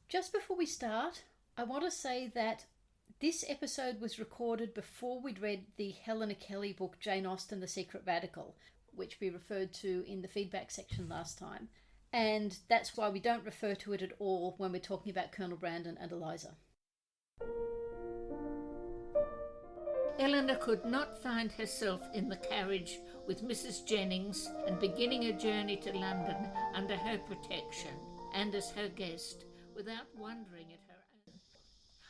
Just before we start, I want to say that this episode was recorded before we'd read the Helena Kelly book Jane Austen, The Secret Radical, which we referred to in the feedback section last time. And that's why we don't refer to it at all when we're talking about Colonel Brandon and Eliza. Elinor could not find herself in the carriage with Mrs Jennings and beginning a journey to London under her protection and as her guest without wondering at her own.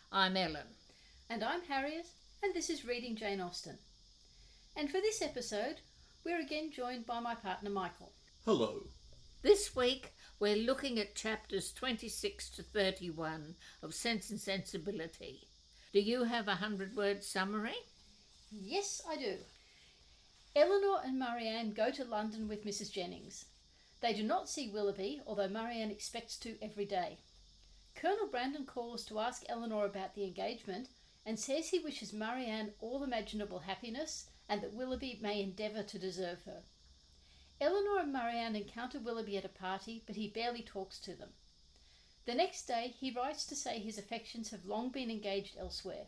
I'm Ellen. And I'm Harriet, and this is Reading Jane Austen. And for this episode, we're again joined by my partner Michael. Hello. This week, we're looking at chapters 26 to 31 of Sense and Sensibility. Do you have a 100-word summary? Yes, I do. Elinor and Marianne go to London with Mrs Jennings. They do not see Willoughby, although Marianne expects to every day. Colonel Brandon calls to ask Elinor about the engagement and says he wishes Marianne all imaginable happiness and that Willoughby may endeavour to deserve her. Elinor and Marianne encounter Willoughby at a party, but he barely talks to them. The next day, he writes to say his affections have long been engaged elsewhere.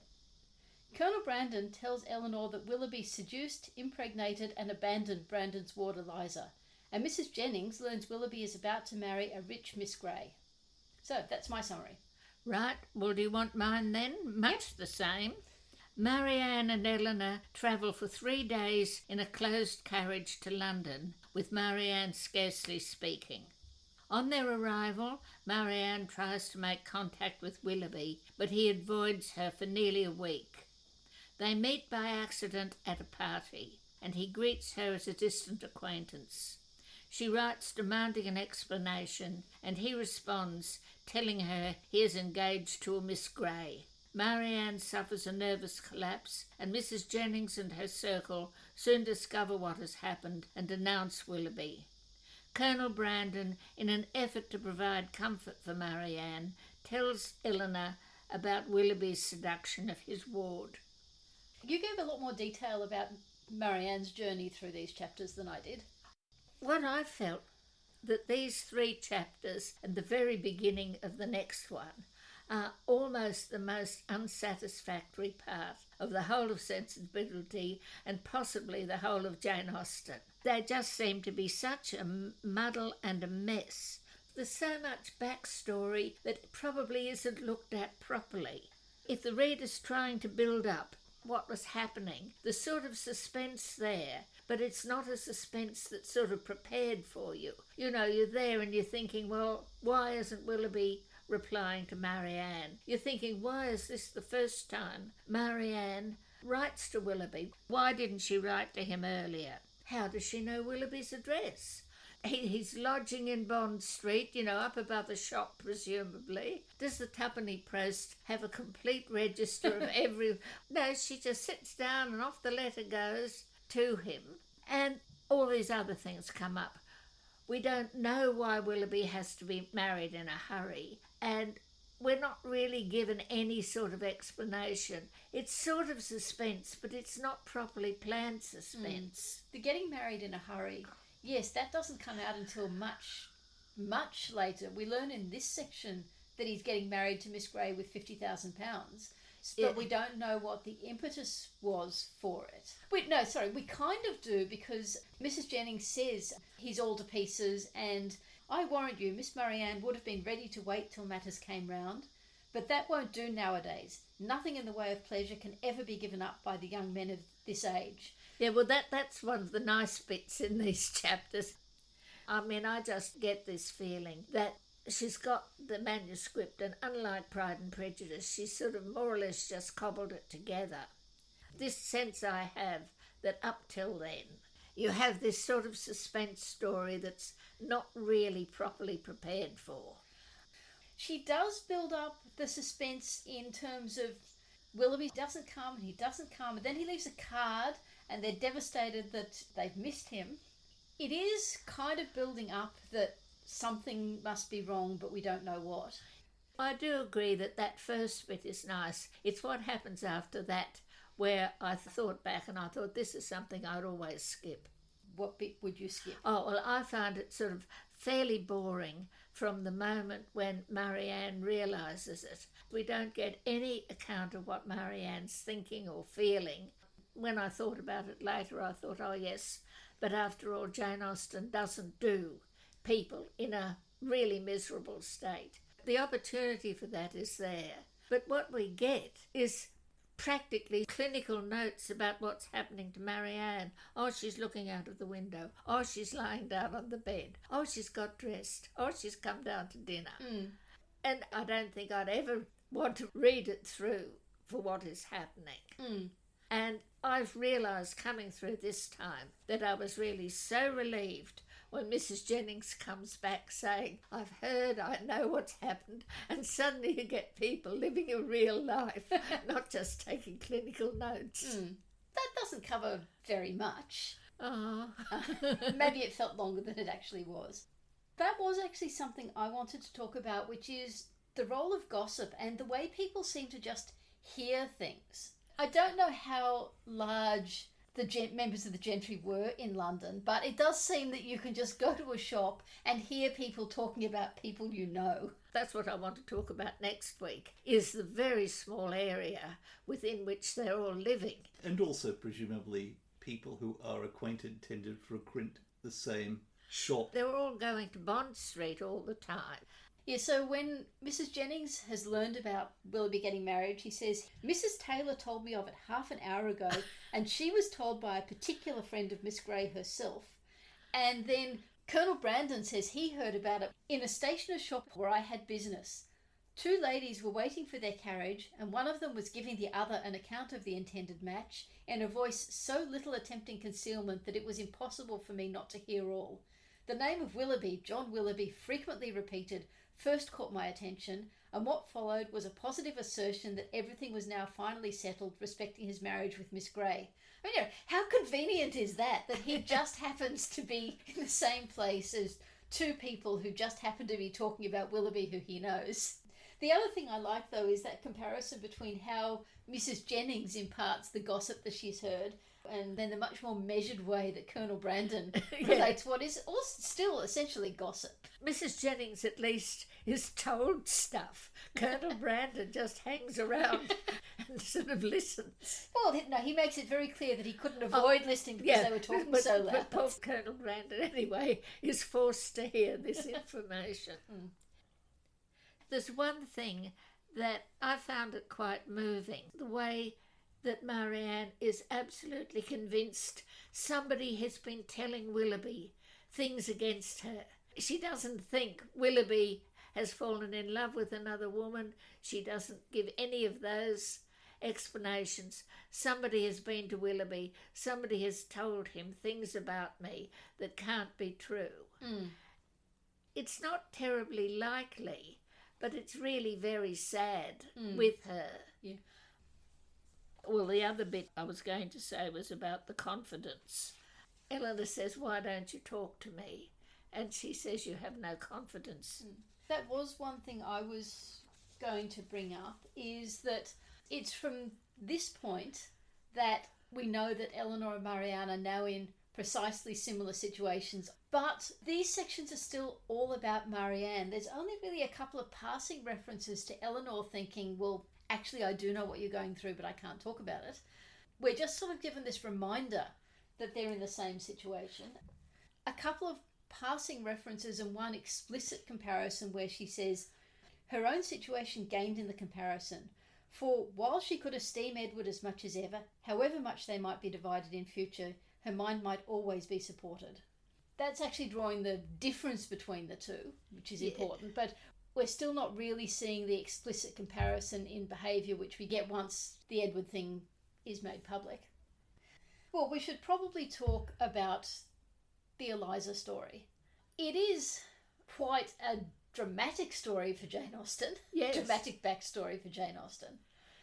Colonel Brandon tells Elinor that Willoughby seduced, impregnated and abandoned Brandon's ward Eliza, and Mrs Jennings learns Willoughby is about to marry a rich Miss Grey. So, that's my summary. Right, well, do you want mine then? Much the same. Marianne and Elinor travel for 3 days in a closed carriage to London, with Marianne scarcely speaking. On their arrival, Marianne tries to make contact with Willoughby, but he avoids her for nearly a week. They meet by accident at a party, and he greets her as a distant acquaintance. She writes demanding an explanation, and he responds, telling her he is engaged to a Miss Grey. Marianne suffers a nervous collapse, and Mrs Jennings and her circle soon discover what has happened and denounce Willoughby. Colonel Brandon, in an effort to provide comfort for Marianne, tells Elinor about Willoughby's seduction of his ward. You gave a lot more detail about Marianne's journey through these chapters than I did. What I felt that these 3 chapters and the very beginning of the next one are almost the most unsatisfactory part of the whole of Sensibility and possibly the whole of Jane Austen. They just seem to be such a muddle and a mess. There's so much backstory that probably isn't looked at properly. If the reader's trying to build up what was happening, the sort of suspense there, but it's not a suspense that's sort of prepared for you. You know, you're there and you're thinking, well, why isn't Willoughby replying to Marianne? You're thinking, why is this the first time Marianne writes to Willoughby? Why didn't she write to him earlier? How does she know Willoughby's address? He's lodging in Bond Street, up above the shop, presumably. Does the twopenny post have a complete register of every... No, she just sits down and off the letter goes to him. And all these other things come up. We don't know why Willoughby has to be married in a hurry, and we're not really given any sort of explanation. It's sort of suspense, but it's not properly planned suspense. The getting married in a hurry... Yes, that doesn't come out until much, much later. We learn in this section that he's getting married to Miss Grey with £50,000, but we don't know what the impetus was for it. We kind of do, because Mrs Jennings says he's all to pieces, and I warrant you, Miss Marianne would have been ready to wait till matters came round, but that won't do nowadays. Nothing in the way of pleasure can ever be given up by the young men of this age. Yeah, well, that's one of the nice bits in these chapters. I mean, I just get this feeling that she's got the manuscript, and unlike Pride and Prejudice, she's sort of more or less just cobbled it together. This sense I have that up till then, you have this sort of suspense story that's not really properly prepared for. She does build up the suspense in terms of Willoughby doesn't come and he doesn't come, and then he leaves a card and they're devastated that they've missed him. It is kind of building up that something must be wrong, but we don't know what. I do agree that first bit is nice. It's what happens after that where I thought back and I thought this is something I'd always skip. What bit would you skip? Oh, well, I found it sort of fairly boring from the moment when Marianne realises it. We don't get any account of what Marianne's thinking or feeling. When I thought about it later, I thought, oh yes, but after all, Jane Austen doesn't do people in a really miserable state. The opportunity for that is there. But what we get is practically clinical notes about what's happening to Marianne. Oh, she's looking out of the window. Oh, she's lying down on the bed. Oh, she's got dressed. Oh, she's come down to dinner. And I don't think I'd ever want to read it through for what is happening. And I've realised coming through this time that I was really so relieved when Mrs Jennings comes back saying, I've heard, I know what's happened, and suddenly you get people living a real life, not just taking clinical notes. That doesn't cover very much. Oh. Maybe it felt longer than it actually was. That was actually something I wanted to talk about, which is the role of gossip and the way people seem to just hear things. I don't know how large the members of the gentry were in London, but it does seem that you can just go to a shop and hear people talking about people you know. That's what I want to talk about next week, is the very small area within which they're all living. And also, presumably, people who are acquainted tend to frequent the same shop. They were all going to Bond Street all the time. Yeah, so when Mrs Jennings has learned about Willoughby getting married, she says, Mrs Taylor told me of it half an hour ago, and she was told by a particular friend of Miss Grey herself. And then Colonel Brandon says he heard about it in a stationer's shop where I had business. Two ladies were waiting for their carriage, and one of them was giving the other an account of the intended match, in a voice so little attempting concealment that it was impossible for me not to hear all. The name of Willoughby, John Willoughby, frequently repeated, first caught my attention, and what followed was a positive assertion that everything was now finally settled respecting his marriage with Miss Grey. I mean, how convenient is that he just happens to be in the same place as two people who just happen to be talking about Willoughby, who he knows. The other thing I like, though, is that comparison between how Mrs Jennings imparts the gossip that she's heard and then the much more measured way that Colonel Brandon relates what is also still essentially gossip. Mrs Jennings, at least, is told stuff. Colonel Brandon just hangs around and sort of listens. Well, no, he makes it very clear that he couldn't avoid listening because they were talking so loud. But poor Colonel Brandon, anyway, is forced to hear this information. There's one thing that I found it quite moving, the way that Marianne is absolutely convinced somebody has been telling Willoughby things against her. She doesn't think Willoughby has fallen in love with another woman. She doesn't give any of those explanations. Somebody has been to Willoughby. Somebody has told him things about me that can't be true. It's not terribly likely, but it's really very sad with her. Yeah. Well, the other bit I was going to say was about the confidence. Elinor says, why don't you talk to me? And she says, you have no confidence. That was one thing I was going to bring up, is that it's from this point that we know that Elinor and Marianne are now in precisely similar situations. But these sections are still all about Marianne. There's only really a couple of passing references to Elinor thinking, well, actually, I do know what you're going through, but I can't talk about it. We're just sort of given this reminder that they're in the same situation. A couple of passing references and one explicit comparison where she says, her own situation gained in the comparison. For while she could esteem Edward as much as ever, however much they might be divided in future, her mind might always be supported. That's actually drawing the difference between the two, which is important, but we're still not really seeing the explicit comparison in behaviour which we get once the Edward thing is made public. Well, we should probably talk about the Eliza story. It is quite a dramatic story for Jane Austen. Yes. Dramatic backstory for Jane Austen.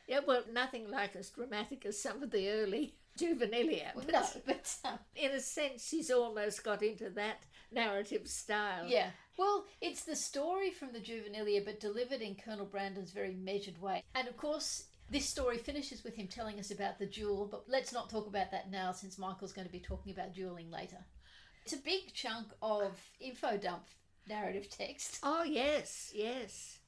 Yeah, well, nothing like as dramatic as some of the early juvenilia. Well, no, but in a sense, she's almost got into that narrative style. Yeah. Well, it's the story from the juvenilia, but delivered in Colonel Brandon's very measured way. And of course, this story finishes with him telling us about the duel, but let's not talk about that now since Michael's going to be talking about duelling later. It's a big chunk of info dump narrative text. Oh, yes, yes.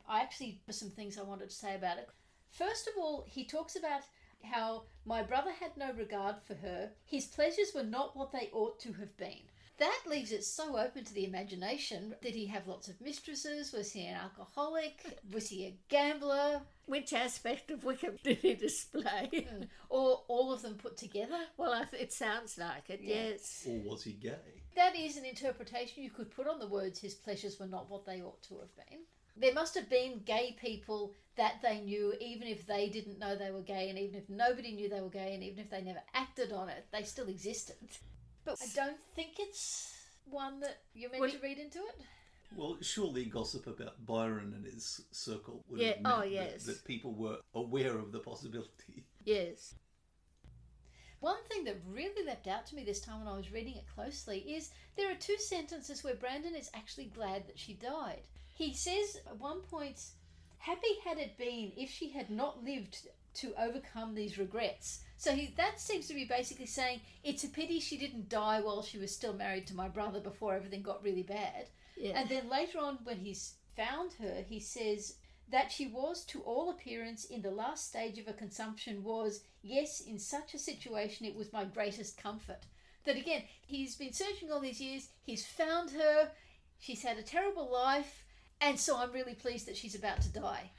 I actually have some things I wanted to say about it. First of all, he talks about how my brother had no regard for her. His pleasures were not what they ought to have been. That leaves it so open to the imagination. Did he have lots of mistresses? Was he an alcoholic? Was he a gambler? Which aspect of Wickham did he display? Or all of them put together? Well, it sounds like it, yes. Or was he gay? That is an interpretation you could put on the words, his pleasures were not what they ought to have been. There must have been gay people that they knew, even if they didn't know they were gay, and even if nobody knew they were gay, and even if they never acted on it, they still existed. But I don't think it's one that you're meant to read into it. Well, surely gossip about Byron and his circle would Yeah, have meant yes. that people were aware of the possibility. Yes. One thing that really leapt out to me this time when I was reading it closely is there are two sentences where Brandon is actually glad that she died. He says at one point, happy had it been if she had not lived to overcome these regrets. So that seems to be basically saying it's a pity she didn't die while she was still married to my brother before everything got really bad. Yeah. And then later on when he's found her, he says that she was to all appearance in the last stage of her consumption was, yes, in such a situation it was my greatest comfort. That again, he's been searching all these years, he's found her, she's had a terrible life, and so I'm really pleased that she's about to die.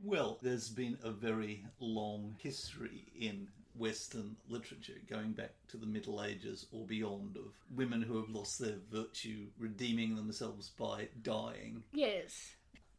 Well, there's been a very long history in Western literature, going back to the Middle Ages or beyond, of women who have lost their virtue redeeming themselves by dying. Yes.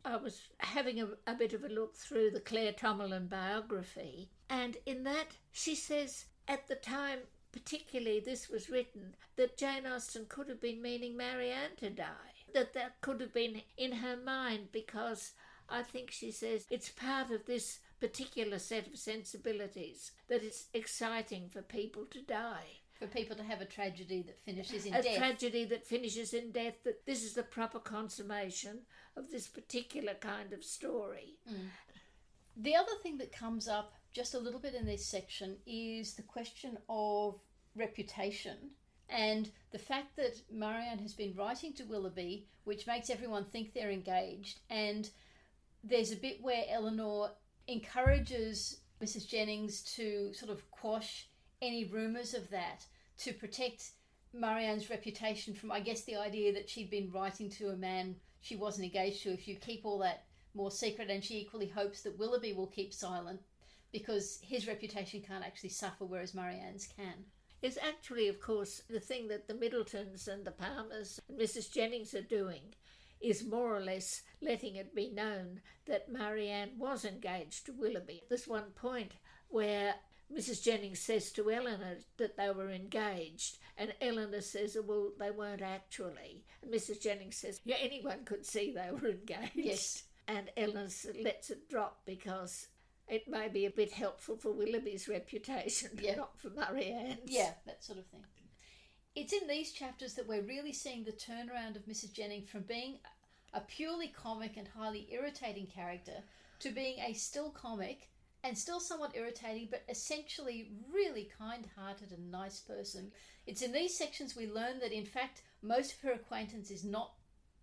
I was having a bit of a look through the Claire Tomerlin biography, and in that she says at the time, particularly this was written, that Jane Austen could have been meaning Marianne to die. That could have been in her mind, because I think she says it's part of this particular set of sensibilities that it's exciting for people to die. For people to have a tragedy that finishes in death. A tragedy that finishes in death, that this is the proper consummation of this particular kind of story. The other thing that comes up just a little bit in this section is the question of reputation and the fact that Marianne has been writing to Willoughby, which makes everyone think they're engaged, and there's a bit where Elinor encourages Mrs Jennings to sort of quash any rumours of that, to protect Marianne's reputation from, I guess, the idea that she'd been writing to a man she wasn't engaged to. If you keep all that more secret, and she equally hopes that Willoughby will keep silent because his reputation can't actually suffer, whereas Marianne's can. Is actually, of course, the thing that the Middletons and the Palmers and Mrs Jennings are doing is more or less letting it be known that Marianne was engaged to Willoughby. There's one point where Mrs Jennings says to Elinor that they were engaged, and Elinor says, well, they weren't actually. And Mrs Jennings says, yeah, anyone could see they were engaged. Yes. And Elinor lets it drop because it may be a bit helpful for Willoughby's reputation, but not for Marianne's. Yeah, that sort of thing. It's in these chapters that we're really seeing the turnaround of Mrs Jennings from being a purely comic and highly irritating character to being a still comic and still somewhat irritating, but essentially really kind-hearted and nice person. It's in these sections we learn that, in fact, most of her acquaintance is not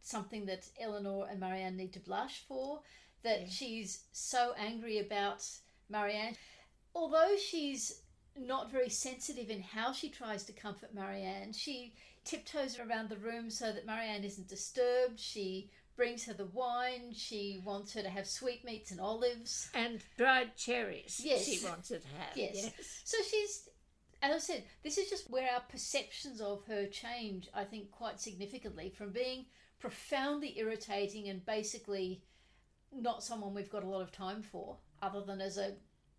something that Elinor and Marianne need to blush for, that she's so angry about Marianne. Although she's not very sensitive in how she tries to comfort Marianne, she tiptoes around the room so that Marianne isn't disturbed. She brings her the wine. She wants her to have sweetmeats and olives. And dried cherries. Yes. She wants her to have. Yes. So she's, as I said, this is just where our perceptions of her change, I think, quite significantly, from being profoundly irritating and basically not someone we've got a lot of time for, other than as a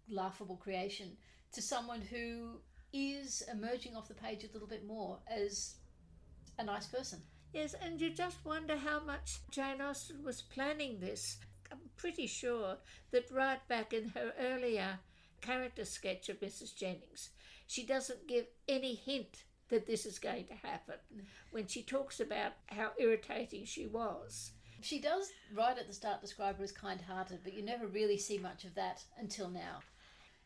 laughable creation, to someone who is emerging off the page a little bit more as a nice person. Yes, and you just wonder how much Jane Austen was planning this. I'm pretty sure that right back in her earlier character sketch of Mrs Jennings, she doesn't give any hint that this is going to happen when she talks about how irritating she was. She does, right at the start, describe her as kind-hearted, but you never really see much of that until now.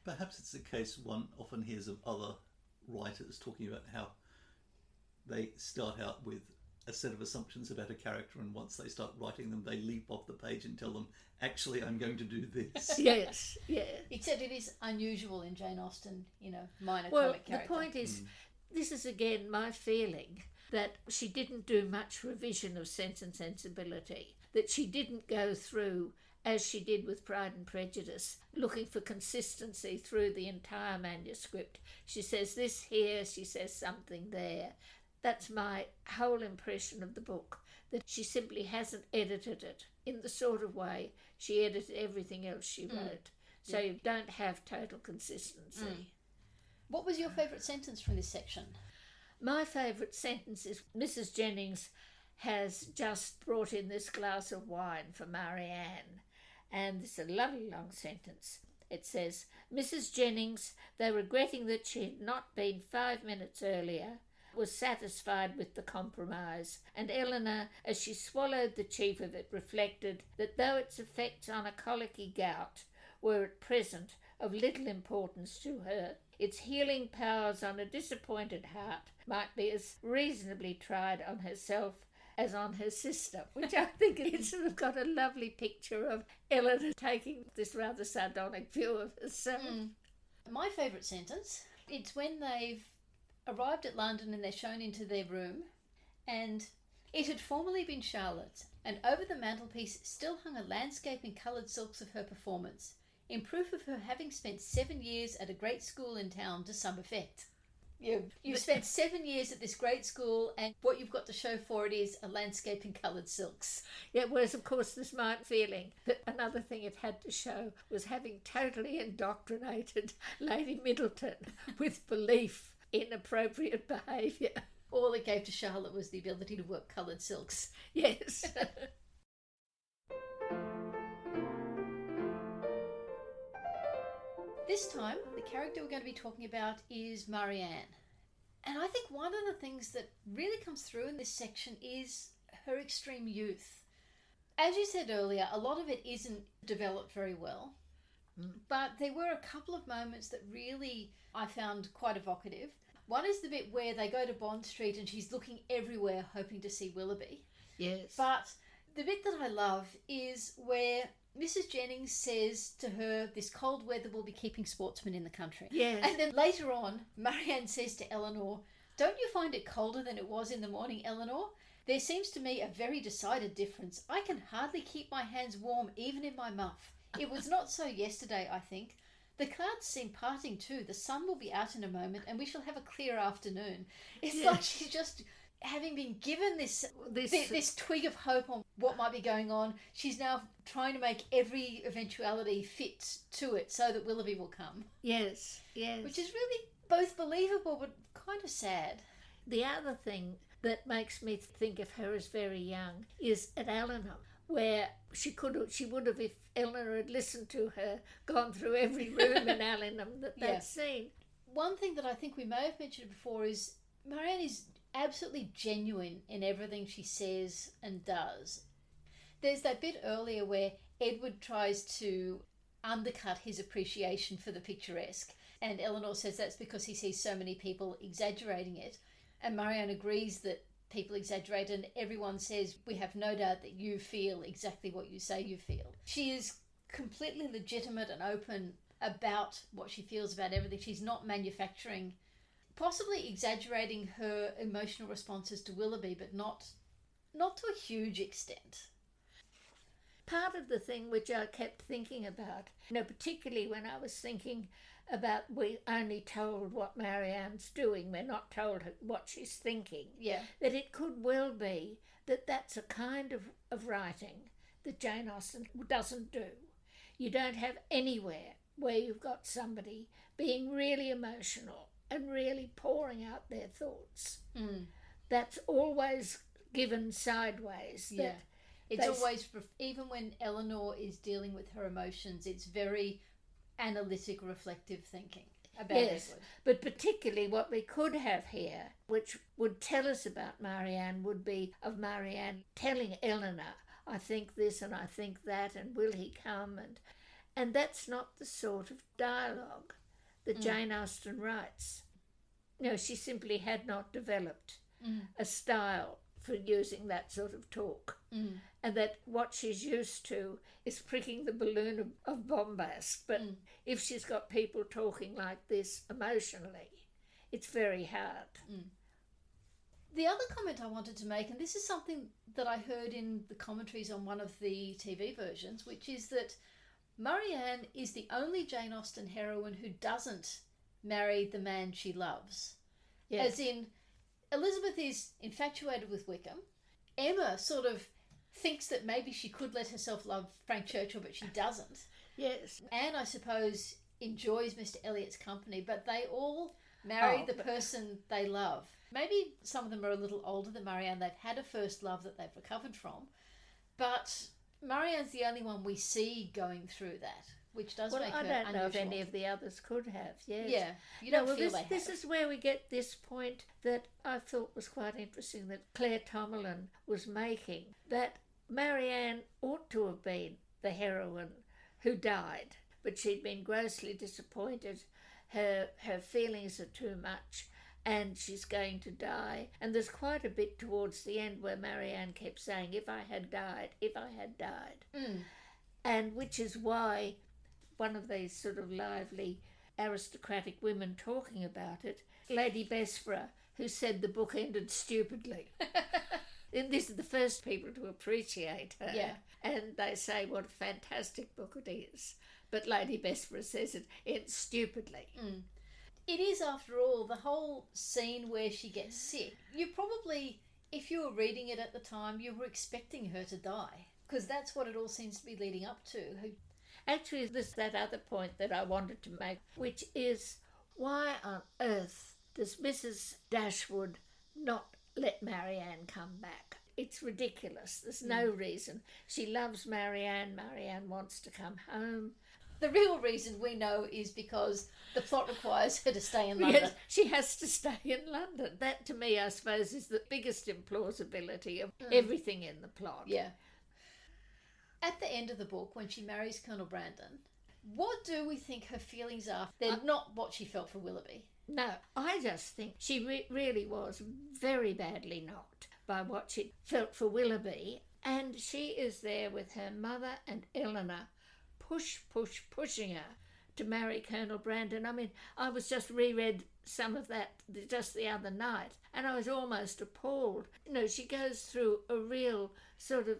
Perhaps it's the case one often hears of other writers talking about how they start out with a set of assumptions about a character, and once they start writing them, they leap off the page and tell them, actually, I'm going to do this. Yes, yeah. Except it is unusual in Jane Austen, minor Well, comic character. the point is, this is again my feeling, that she didn't do much revision of Sense and Sensibility, that she didn't go through, as she did with Pride and Prejudice, looking for consistency through the entire manuscript. She says this here, she says something there. That's my whole impression of the book, that she simply hasn't edited it in the sort of way she edited everything else she wrote. So you don't have total consistency. What was your favourite sentence from this section? My favourite sentence is Mrs Jennings has just brought in this glass of wine for Marianne. And it's a lovely long sentence. It says, Mrs Jennings, though regretting that she had not been 5 minutes earlier, was satisfied with the compromise, and Elinor, as she swallowed the chief of it, reflected that though its effects on a colicky gout were at present of little importance to her, its healing powers on a disappointed heart might be as reasonably tried on herself as on her sister, which I think it's sort of got a lovely picture of Elinor taking this rather sardonic view of herself. My favourite sentence, it's when they've arrived at London and they're shown into their room, and it had formerly been Charlotte's, and over the mantelpiece still hung a landscape in coloured silks of her performance, in proof of her having spent 7 years at a great school in town to some effect. You've spent 7 years at this great school, and what you've got to show for it is a landscape in coloured silks. Yeah, whereas of course there's my feeling that another thing it had to show was having totally indoctrinated Lady Middleton with belief in appropriate behaviour. All it gave to Charlotte was the ability to work coloured silks. Yes. This time, the character we're going to be talking about is Marianne. And I think one of the things that really comes through in this section is her extreme youth. As you said earlier, a lot of it isn't developed very well. But there were a couple of moments that really I found quite evocative. One is the bit where they go to Bond Street and she's looking everywhere hoping to see Willoughby. Yes. But the bit that I love is where Mrs Jennings says to her, this cold weather will be keeping sportsmen in the country. Yes. And then later on, Marianne says to Elinor, don't you find it colder than it was in the morning, Elinor? There seems to me a very decided difference. I can hardly keep my hands warm even in my muff. It was not so yesterday, I think. The clouds seem parting too. The sun will be out in a moment and we shall have a clear afternoon. It's like she's just, having been given this twig of hope on what might be going on, she's now trying to make every eventuality fit to it so that Willoughby will come. Yes, yes. Which is really both believable but kind of sad. The other thing that makes me think of her as very young is at Elinor, where she would have, if Elinor had listened to her, gone through every room in Allenham that scene. One thing that I think we may have mentioned before is Marianne is absolutely genuine in everything she says and does. There's that bit earlier where Edward tries to undercut his appreciation for the picturesque, and Elinor says that's because he sees so many people exaggerating it, and Marianne agrees that people exaggerate, and everyone says, we have no doubt that you feel exactly what you say you feel. She is completely legitimate and open about what she feels about everything. She's not manufacturing, possibly exaggerating her emotional responses to Willoughby, but not to a huge extent. Part of the thing which I kept thinking about, particularly when I was thinking about we only told what Marianne's doing, we're not told what she's thinking, that it could well be that that's a kind of writing that Jane Austen doesn't do. You don't have anywhere where you've got somebody being really emotional and really pouring out their thoughts. That's always given sideways. It's always, even when Elinor is dealing with her emotions, it's very analytic, reflective thinking about Edward. But particularly what we could have here, which would tell us about Marianne, would be of Marianne telling Elinor, I think this and I think that, and will he come? And that's not the sort of dialogue that Jane Austen writes. She simply had not developed a style for using that sort of talk. And that what she's used to is pricking the balloon of bombast. But if she's got people talking like this emotionally, it's very hard. The other comment I wanted to make, and this is something that I heard in the commentaries on one of the TV versions, which is that Marianne is the only Jane Austen heroine who doesn't marry the man she loves. Yes. As in, Elizabeth is infatuated with Wickham. Emma sort of thinks that maybe she could let herself love Frank Churchill, but she doesn't. Yes. Anne, I suppose, enjoys Mr. Elliot's company, but they all marry the person they love. Maybe some of them are a little older than Marianne. They've had a first love that they've recovered from. But Marianne's the only one we see going through that, which does make her unusual. I don't know if any of the others could have, yes. Yeah, you don't feel they have. This is where we get this point that I thought was quite interesting that Claire Tomerlin was making, that Marianne ought to have been the heroine who died, but she'd been grossly disappointed. Her feelings are too much, and she's going to die. And there's quite a bit towards the end where Marianne kept saying, if I had died, if I had died. And which is why one of these sort of lively aristocratic women talking about it, Lady Bessborough, who said the book ended stupidly. And this is the first people to appreciate her. Yeah. And they say what a fantastic book it is. But Lady Bessborough says it ends stupidly. It is, after all, the whole scene where she gets sick. You probably, if you were reading it at the time, you were expecting her to die, because that's what it all seems to be leading up to. Actually, there's that other point that I wanted to make, which is, why on earth does Mrs. Dashwood not let Marianne come back? It's ridiculous. There's no reason. She loves Marianne. Marianne wants to come home. The real reason we know is because the plot requires her to stay in London. Yes, she has to stay in London. That, to me, I suppose, is the biggest implausibility of everything in the plot. Yeah. At the end of the book, when she marries Colonel Brandon, what do we think her feelings are? They're not what she felt for Willoughby. No, I just think she really was very badly knocked by what she felt for Willoughby, and she is there with her mother and Elinor, pushing her to marry Colonel Brandon. I mean, I was just reread some of that just the other night, and I was almost appalled. You know, she goes through a real sort of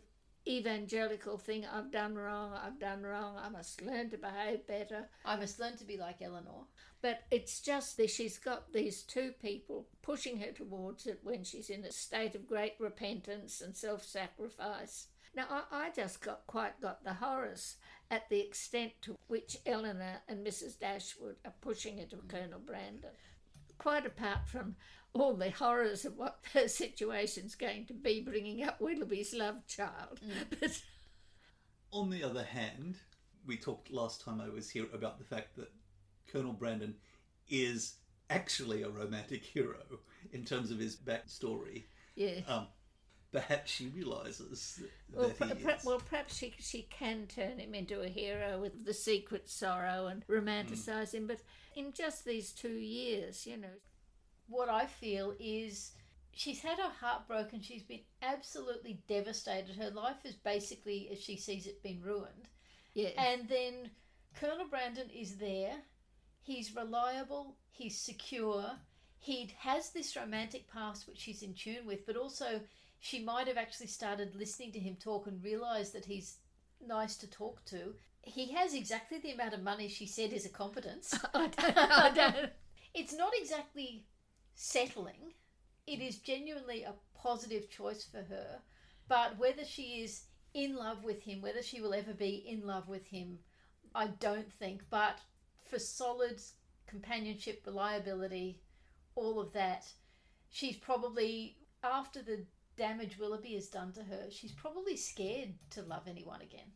evangelical thing. I've done wrong, I must learn to behave better. I must learn to be like Elinor. But it's just that she's got these two people pushing her towards it when she's in a state of great repentance and self-sacrifice. Now, I just got the horrors at the extent to which Elinor and Mrs. Dashwood are pushing her to Colonel Brandon. Quite apart from all the horrors of what her situation's going to be, bringing up Willoughby's love child. But on the other hand, we talked last time I was here about the fact that Colonel Brandon is actually a romantic hero in terms of his backstory. Yeah. Perhaps she realises Well, that he is. Well, perhaps she can turn him into a hero with the secret sorrow and romanticise him, but in just these 2 years, you know. What I feel is she's had her heart broken. She's been absolutely devastated. Her life is basically, as she sees it, been ruined. Yeah. And then Colonel Brandon is there. He's reliable. He's secure. He has this romantic past which she's in tune with, but also she might have actually started listening to him talk and realised that he's nice to talk to. He has exactly the amount of money she said is a competence. I don't. It's not exactly settling. It is genuinely a positive choice for her. But whether she is in love with him, whether she will ever be in love with him, I don't think. But for solid companionship, reliability, all of that, she's probably, after the damage Willoughby has done to her, she's probably scared to love anyone again.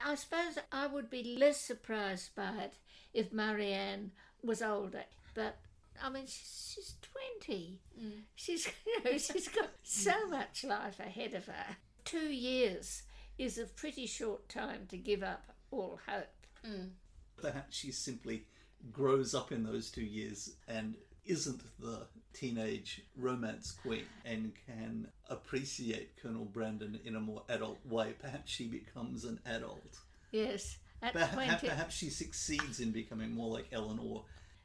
I suppose I would be less surprised by it if Marianne was older, but I mean, she's 20. She's got so much life ahead of her. 2 years is a pretty short time to give up all hope. Perhaps she simply grows up in those 2 years and isn't the teenage romance queen and can appreciate Colonel Brandon in a more adult way. Perhaps she becomes an adult. Yes. At 20, Perhaps she succeeds in becoming more like Elinor.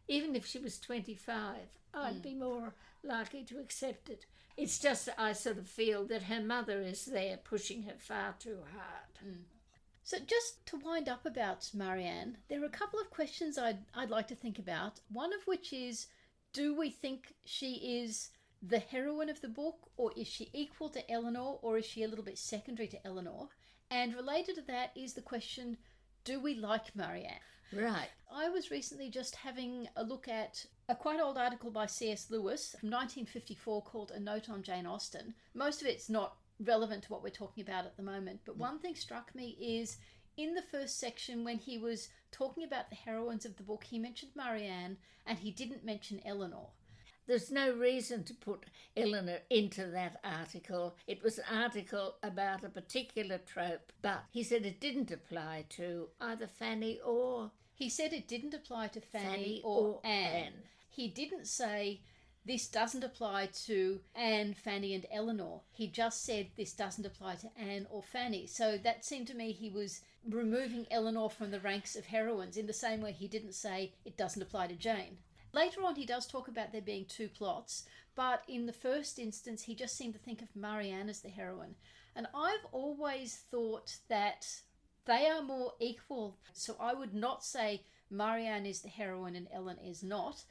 even if she was 25, I'd be more likely to accept it. It's just that I sort of feel that her mother is there pushing her far too hard. So just to wind up about Marianne, there are a couple of questions I'd like to think about. One of which is, do we think she is the heroine of the book, or is she equal to Elinor, or is she a little bit secondary to Elinor? And related to that is the question, do we like Marianne? Right. I was recently just having a look at a quite old article by C.S. Lewis from 1954 called A Note on Jane Austen. Most of it's not relevant to what we're talking about at the moment, but one thing struck me is in the first section when he was talking about the heroines of the book, he mentioned Marianne and he didn't mention Elinor. There's no reason to put Elinor into that article. It was an article about a particular trope, but he said it didn't apply to either Fanny or... He said it didn't apply to Fanny Fanny or or Anne. Anne. He didn't say this doesn't apply to Anne, Fanny and Elinor. He just said this doesn't apply to Anne or Fanny. So that seemed to me he was removing Elinor from the ranks of heroines in the same way he didn't say it doesn't apply to Jane. Later on, he does talk about there being two plots, but in the first instance, he just seemed to think of Marianne as the heroine. And I've always thought that they are more equal. So I would not say Marianne is the heroine and Ellen is not.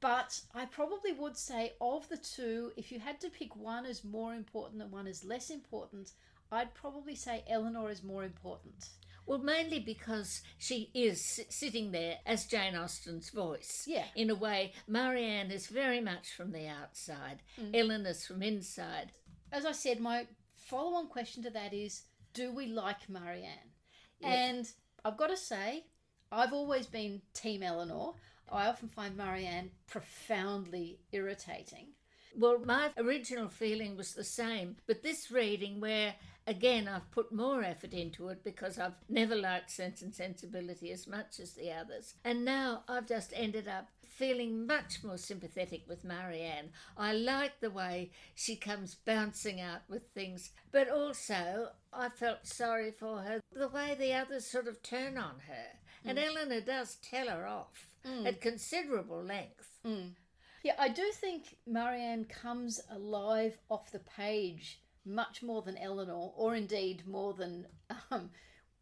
But I probably would say of the two, if you had to pick one as more important and one as less important, I'd probably say Elinor is more important. Well, mainly because she is sitting there as Jane Austen's voice. Yeah. In a way, Marianne is very much from the outside. Eleanor's from inside. As I said, my follow-on question to that is, do we like Marianne? Yeah. And I've got to say, I've always been Team Elinor. I often find Marianne profoundly irritating. Well, my original feeling was the same, but this reading where, again, I've put more effort into it because I've never liked Sense and Sensibility as much as the others, and now I've just ended up feeling much more sympathetic with Marianne. I like the way she comes bouncing out with things, but also I felt sorry for her, the way the others sort of turn on her, and Elinor does tell her off at considerable length. Yeah, I do think Marianne comes alive off the page much more than Elinor, or indeed more than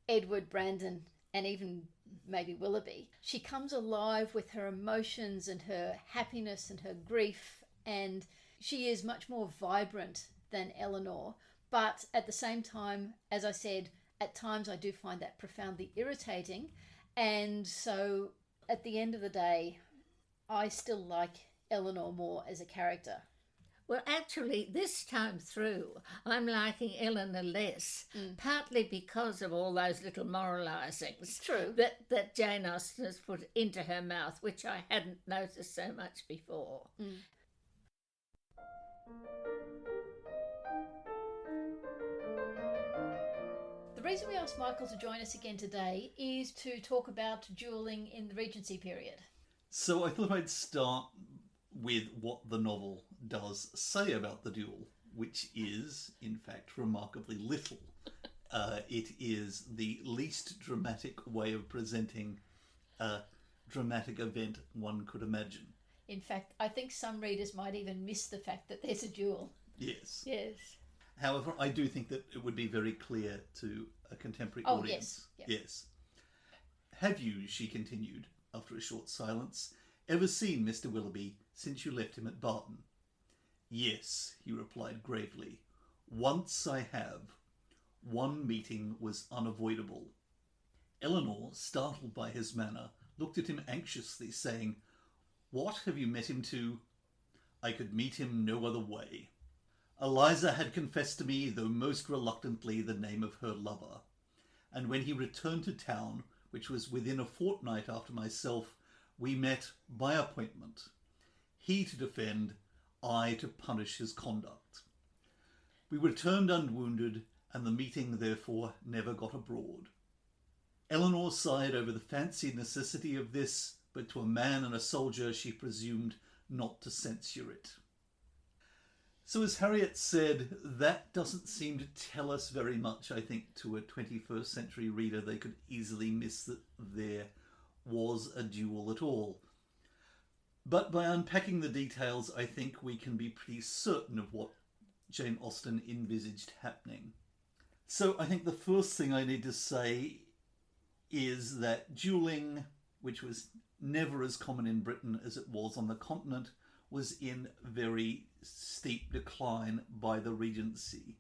Edward, Brandon, and even maybe Willoughby. She comes alive with her emotions and her happiness and her grief, and she is much more vibrant than Elinor. But at the same time, as I said, at times I do find that profoundly irritating. And so at the end of the day, I still like Elinor more as a character. Well, actually, this time through, I'm liking Elinor less, partly because of all those little moralisings True. that Jane Austen has put into her mouth, which I hadn't noticed so much before. The reason we asked Michael to join us again today is to talk about duelling in the Regency period. So I thought I'd start with what the novel does say about the duel, which is, in fact, remarkably little. It is the least dramatic way of presenting a dramatic event one could imagine. In fact, I think some readers might even miss the fact that there's a duel. Yes. Yes. However, I do think that it would be very clear to a contemporary Oh, audience. yes. Yep. Yes. Have you, she continued, after a short silence, ever seen Mr. Willoughby since you left him at Barton? Yes, he replied gravely. Once I have. One meeting was unavoidable. Elinor, startled by his manner, looked at him anxiously, saying, What have you met him to? I could meet him no other way. Eliza had confessed to me, though most reluctantly, the name of her lover, and when he returned to town, which was within a fortnight after myself, we met by appointment, he to defend, I to punish his conduct. We returned unwounded, and the meeting therefore never got abroad. Elinor sighed over the fancied necessity of this, but to a man and a soldier she presumed not to censure it. So as Harriet said, that doesn't seem to tell us very much. I think to a 21st century reader, they could easily miss that there was a duel at all. But by unpacking the details, I think we can be pretty certain of what Jane Austen envisaged happening. So I think the first thing I need to say is that duelling, which was never as common in Britain as it was on the continent, was in very steep decline by the Regency.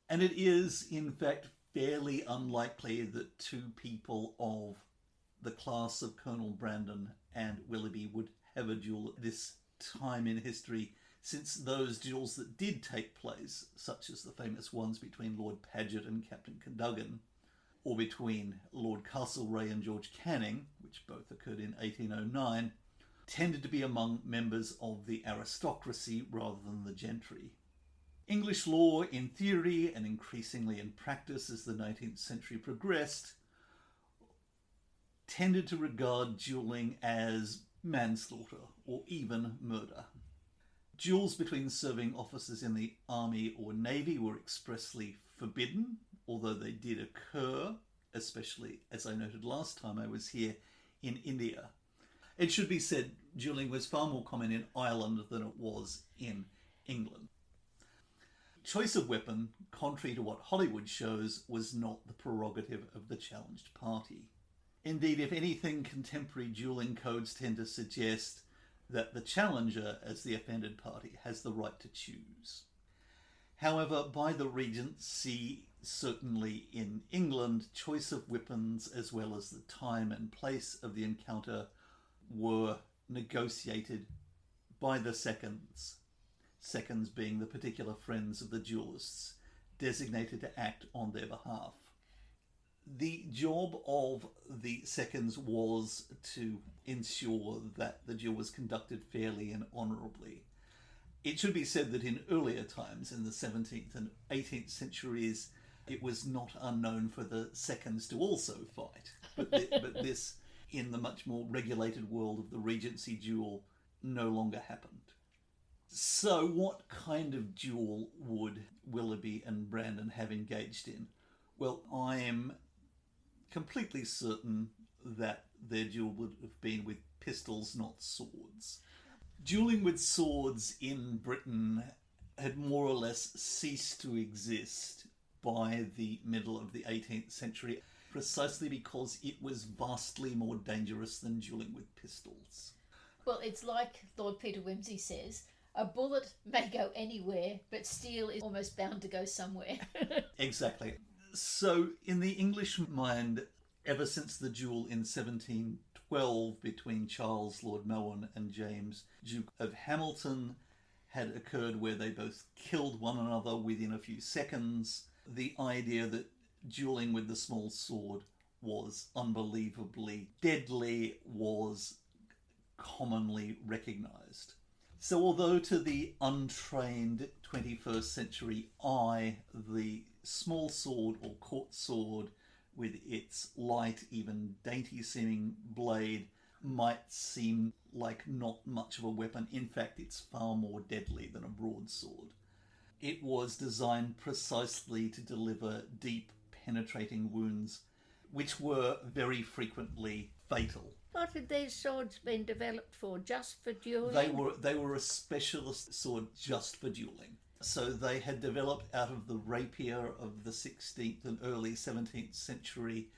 And it is, in fact, fairly unlikely that two people of the class of Colonel Brandon and Willoughby would have a duel at this time in history, since those duels that did take place, such as the famous ones between Lord Paget and Captain Cadogan, or between Lord Castlereagh and George Canning, which both occurred in 1809, tended to be among members of the aristocracy rather than the gentry. English law in theory and increasingly in practice as the 19th century progressed tended to regard duelling as manslaughter or even murder. Duels between serving officers in the army or navy were expressly forbidden, although they did occur, especially, as I noted last time I was here, in India. It should be said, duelling was far more common in Ireland than it was in England. Choice of weapon, contrary to what Hollywood shows, was not the prerogative of the challenged party. Indeed, if anything, contemporary duelling codes tend to suggest that the challenger, as the offended party, has the right to choose. However, by the Regency, certainly in England, choice of weapons as well as the time and place of the encounter were negotiated by the seconds being the particular friends of the duelists, designated to act on their behalf. The job of the seconds was to ensure that the duel was conducted fairly and honourably. It should be said that in earlier times, in the 17th and 18th centuries, it was not unknown for the seconds to also fight. But this, in the much more regulated world of the Regency duel, no longer happened. So what kind of duel would Willoughby and Brandon have engaged in? Well, I am completely certain that their duel would have been with pistols, not swords. Duelling with swords in Britain had more or less ceased to exist by the middle of the 18th century, precisely because it was vastly more dangerous than duelling with pistols. Well, it's like Lord Peter Wimsey says, a bullet may go anywhere, but steel is almost bound to go somewhere. Exactly. So, in the English mind, ever since the duel in 1712 between Charles, Lord Mohun, and James, Duke of Hamilton, had occurred where they both killed one another within a few seconds, the idea that duelling with the small sword was unbelievably deadly was commonly recognised. So although to the untrained 21st century eye, the small sword or court sword with its light, even dainty-seeming blade might seem like not much of a weapon, in fact it's far more deadly than a broadsword. It was designed precisely to deliver deep, penetrating wounds, which were very frequently fatal. What had these swords been developed for? Just for duelling? They were a specialist sword just for duelling. So they had developed out of the rapier of the 16th and early 17th century.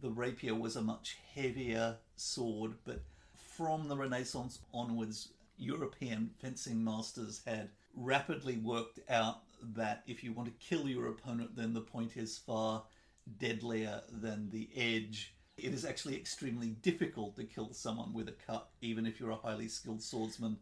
The rapier was a much heavier sword, but from the Renaissance onwards, European fencing masters had rapidly worked out that if you want to kill your opponent, then the point is far deadlier than the edge. It is actually extremely difficult to kill someone with a cut, even if you're a highly skilled swordsman.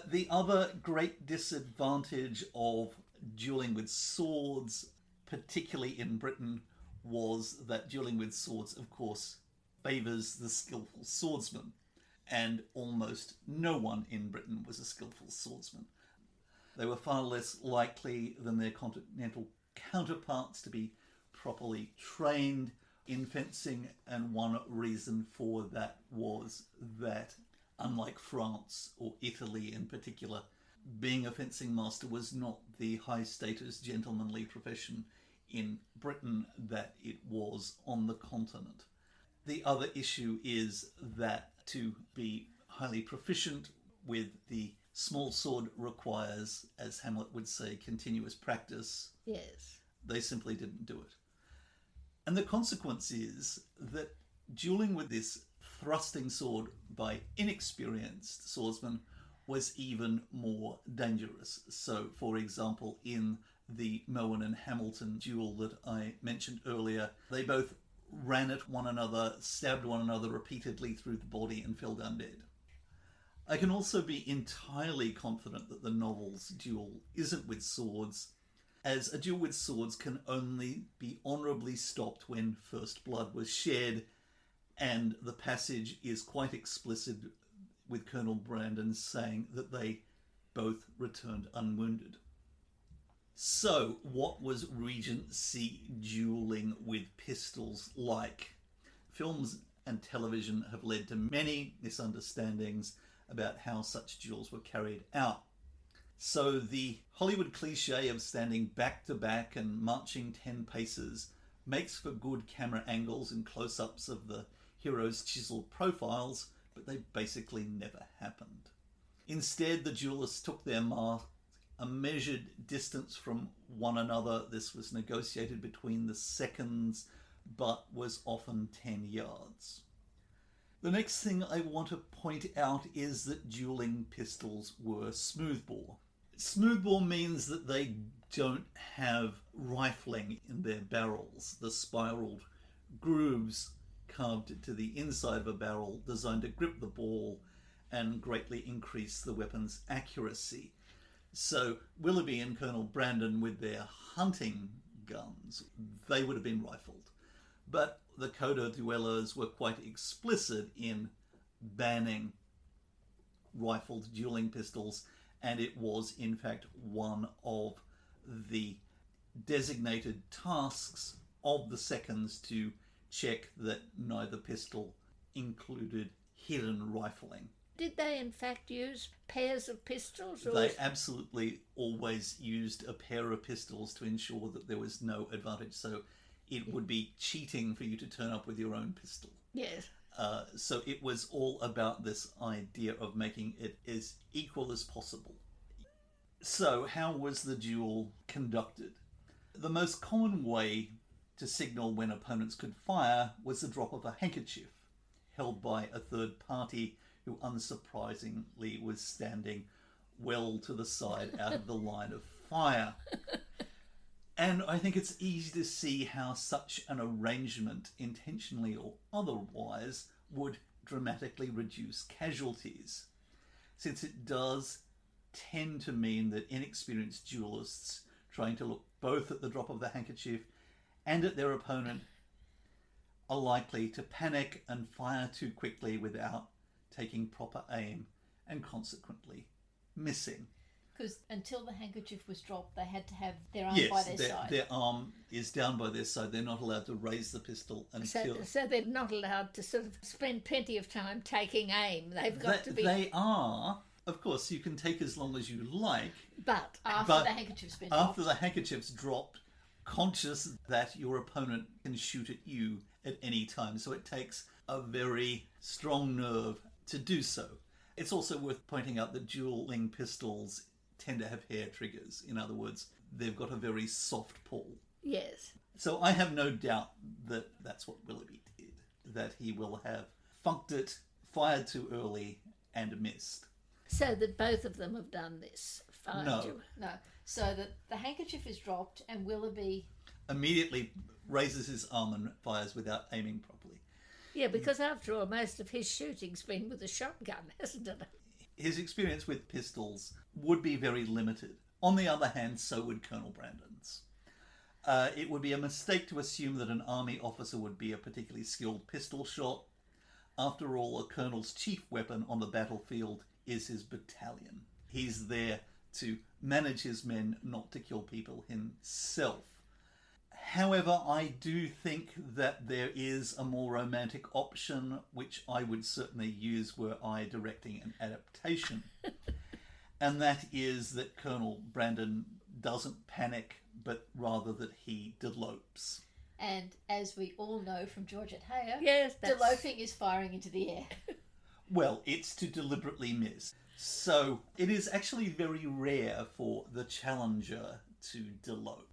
The other great disadvantage of duelling with swords, particularly in Britain, was that duelling with swords, of course, favours the skillful swordsman. And almost no one in Britain was a skillful swordsman. They were far less likely than their continental counterparts to be properly trained in fencing, and one reason for that was that unlike France or Italy in particular, being a fencing master was not the high-status gentlemanly profession in Britain that it was on the continent. The other issue is that to be highly proficient with the small sword requires, as Hamlet would say, continuous practice. Yes. They simply didn't do it. And the consequence is that duelling with this thrusting sword by inexperienced swordsmen was even more dangerous. So, for example, in the Mohun and Hamilton duel that I mentioned earlier, they both ran at one another, stabbed one another repeatedly through the body and fell down dead. I can also be entirely confident that the novel's duel isn't with swords, as a duel with swords can only be honourably stopped when first blood was shed, and the passage is quite explicit with Colonel Brandon saying that they both returned unwounded. So, what was Regency duelling with pistols like? Films and television have led to many misunderstandings about how such duels were carried out. So the Hollywood cliche of standing back to back and marching 10 paces makes for good camera angles and close-ups of the heroes' chiseled profiles, but they basically never happened. Instead, the duelists took their mark a measured distance from one another. This was negotiated between the seconds, but was often 10 yards. The next thing I want to point out is that dueling pistols were smoothbore. Smoothbore means that they don't have rifling in their barrels, the spiraled grooves carved to the inside of a barrel designed to grip the ball and greatly increase the weapon's accuracy. So Willoughby and Colonel Brandon, with their hunting guns, they would have been rifled. But the Coda duellers were quite explicit in banning rifled dueling pistols, and it was in fact one of the designated tasks of the seconds to check that neither pistol included hidden rifling. Did they in fact use pairs of pistols? Or They absolutely always used a pair of pistols to ensure that there was no advantage. So it would be cheating for you to turn up with your own pistol. Yes. So it was all about this idea of making it as equal as possible. So how was the duel conducted? The most common way to signal when opponents could fire was the drop of a handkerchief held by a third party who unsurprisingly was standing well to the side out of the line of fire. And I think it's easy to see how such an arrangement, intentionally or otherwise, would dramatically reduce casualties, since it does tend to mean that inexperienced duelists trying to look both at the drop of the handkerchief and at their opponent are likely to panic and fire too quickly without taking proper aim and consequently missing. Because until the handkerchief was dropped, they had to have their arm by their side. Their arm is down by their side. They're not allowed to raise the pistol until... So they're not allowed to sort of spend plenty of time taking aim. They've got to be... They are. Of course, you can take as long as you like. But after the handkerchief's been dropped. After the handkerchief's dropped, conscious that your opponent can shoot at you at any time. So it takes a very strong nerve to do so. It's also worth pointing out that dueling pistols tend to have hair triggers. In other words, they've got a very soft pull. Yes. So I have no doubt that that's what Willoughby did, that he will have funked it, fired too early, and missed. So that both of them have done this. No. So that the handkerchief is dropped and Willoughby immediately raises his arm and fires without aiming properly. Yeah, because after all, most of his shooting's been with a shotgun, hasn't it? His experience with pistols would be very limited. On the other hand, so would Colonel Brandon's. It would be a mistake to assume that an army officer would be a particularly skilled pistol shot. After all, a colonel's chief weapon on the battlefield is his battalion. He's there to manage his men, not to kill people himself. However, I do think that there is a more romantic option, which I would certainly use were I directing an adaptation. And that is that Colonel Brandon doesn't panic, but rather that he delopes. And as we all know from Georgette Heyer, Yes, deloping is firing into the air. Well, it's to deliberately miss. So it is actually very rare for the challenger to delope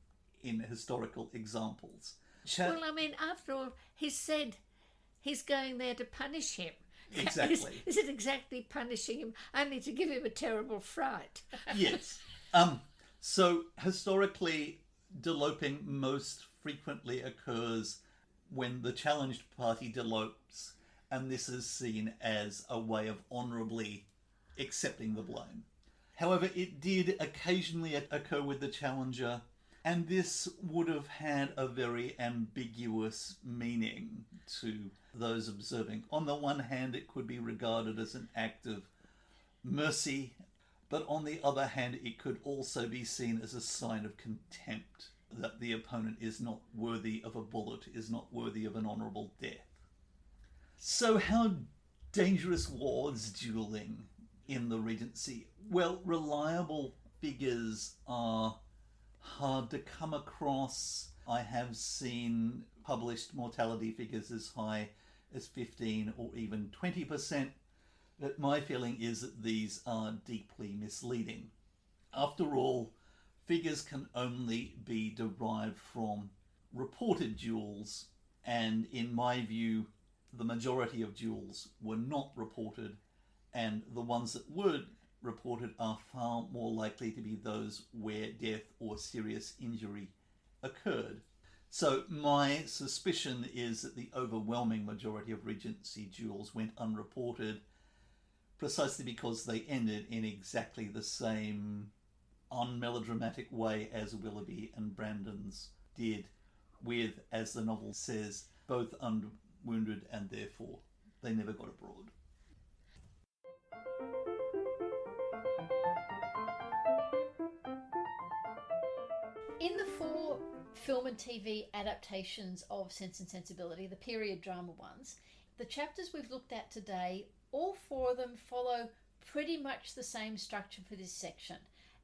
in historical examples. Well, I mean, after all, he said he's going there to punish him. Exactly. Is it exactly punishing him? Only to give him a terrible fright. Yes. So historically, deloping most frequently occurs when the challenged party delopes, and this is seen as a way of honourably accepting the blame. However, it did occasionally occur with the challenger, and this would have had a very ambiguous meaning to those observing. On the one hand, it could be regarded as an act of mercy, but on the other hand, it could also be seen as a sign of contempt, that the opponent is not worthy of a bullet, is not worthy of an honourable death. So how dangerous was duelling in the Regency? Well, reliable figures are hard to come across. I have seen published mortality figures as high as 15 or even 20%, but my feeling is that these are deeply misleading. After all, figures can only be derived from reported duels, and in my view, the majority of duels were not reported, and the ones that were reported are far more likely to be those where death or serious injury occurred. So my suspicion is that the overwhelming majority of Regency duels went unreported precisely because they ended in exactly the same unmelodramatic way as Willoughby and Brandon's did, with, as the novel says, both unwounded and therefore they never got abroad. In the 4 film and TV adaptations of Sense and Sensibility, the period drama ones, the chapters we've looked at today, all 4 of them follow pretty much the same structure for this section.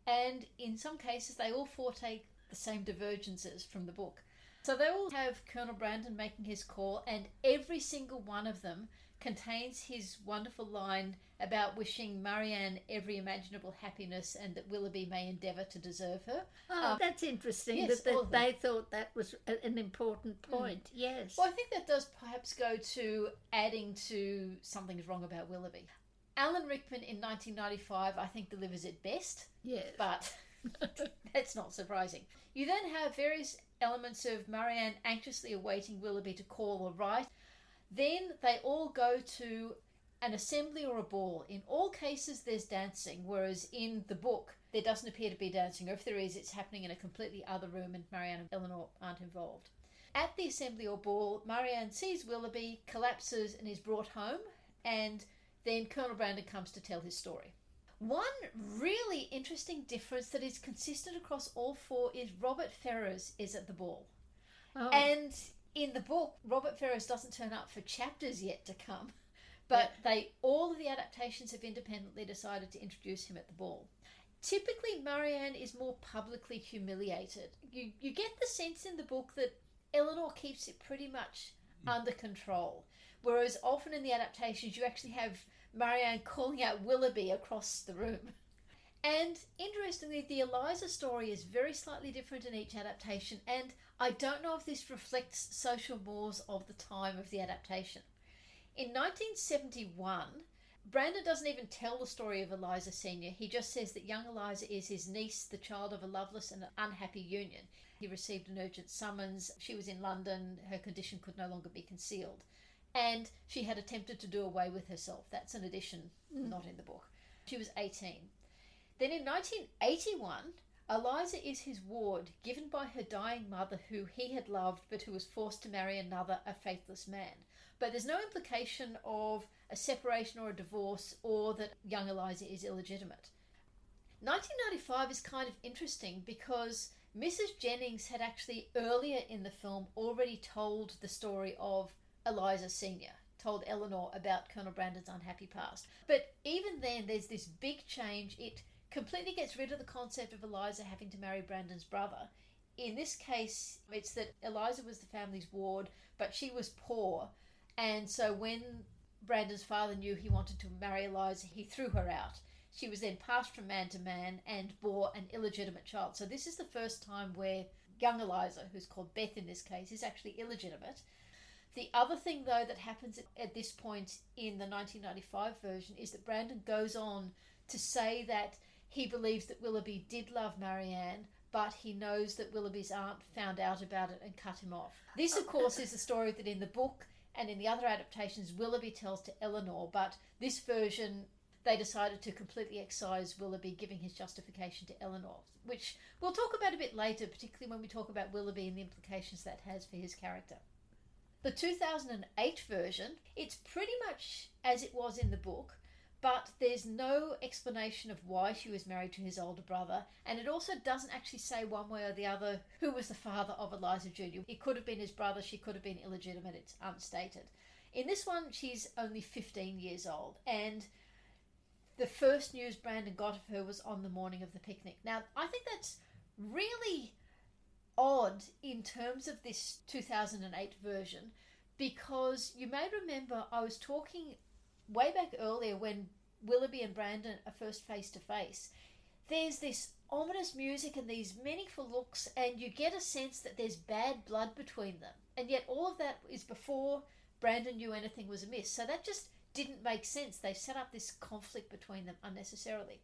And in some cases, they all 4 take the same divergences from the book. So they all have Colonel Brandon making his call, and every single one of them contains his wonderful line about wishing Marianne every imaginable happiness and that Willoughby may endeavour to deserve her. Oh, that's interesting, yes, that they thought that was an important point. Yes. Well, I think that does perhaps go to adding to something's wrong about Willoughby. Alan Rickman in 1995, I think, delivers it best. Yes. But that's not surprising. You then have various elements of Marianne anxiously awaiting Willoughby to call or write. Then they all go to an assembly or a ball. In all cases, there's dancing, whereas in the book, there doesn't appear to be dancing, or if there is, it's happening in a completely other room and Marianne and Elinor aren't involved. At the assembly or ball, Marianne sees Willoughby, collapses and is brought home, and then Colonel Brandon comes to tell his story. One really interesting difference that is consistent across all 4 is Robert Ferrers is at the ball. Oh. And in the book, Robert Ferrers doesn't turn up for chapters yet to come, but all of the adaptations have independently decided to introduce him at the ball. Typically, Marianne is more publicly humiliated. You get the sense in the book that Elinor keeps it pretty much under control, whereas often in the adaptations you actually have Marianne calling out Willoughby across the room. And interestingly, the Eliza story is very slightly different in each adaptation, and I don't know if this reflects social mores of the time of the adaptation. In 1971, Brandon doesn't even tell the story of Eliza Sr. He just says that young Eliza is his niece, the child of a loveless and unhappy union. He received an urgent summons. She was in London. Her condition could no longer be concealed. And she had attempted to do away with herself. That's an addition, not in the book. She was 18. Then in 1981, Eliza is his ward, given by her dying mother, who he had loved, but who was forced to marry another, a faithless man. But there's no implication of a separation or a divorce, or that young Eliza is illegitimate. 1995 is kind of interesting because Mrs Jennings had actually earlier in the film already told the story of Eliza Sr., told Elinor about Colonel Brandon's unhappy past. But even then, there's this big change. It completely gets rid of the concept of Eliza having to marry Brandon's brother. In this case, it's that Eliza was the family's ward, but she was poor. And so when Brandon's father knew he wanted to marry Eliza, he threw her out. She was then passed from man to man and bore an illegitimate child. So this is the first time where young Eliza, who's called Beth in this case, is actually illegitimate. The other thing, though, that happens at this point in the 1995 version is that Brandon goes on to say that he believes that Willoughby did love Marianne, but he knows that Willoughby's aunt found out about it and cut him off. This, of course, is a story that in the book and in the other adaptations Willoughby tells to Elinor, but this version they decided to completely excise Willoughby giving his justification to Elinor, which we'll talk about a bit later, particularly when we talk about Willoughby and the implications that has for his character. The 2008 version, it's pretty much as it was in the book, but there's no explanation of why she was married to his older brother, and it also doesn't actually say one way or the other who was the father of Eliza Jr. It could have been his brother, she could have been illegitimate, it's unstated. In this one, she's only 15 years old, and the first news Brandon got of her was on the morning of the picnic. Now, I think that's really odd in terms of this 2008 version, because you may remember I was talking way back earlier when Willoughby and Brandon are first face to face. There's this ominous music and these meaningful looks, and you get a sense that there's bad blood between them, and yet all of that is before Brandon knew anything was amiss. So that just didn't make sense. They've set up this conflict between them unnecessarily.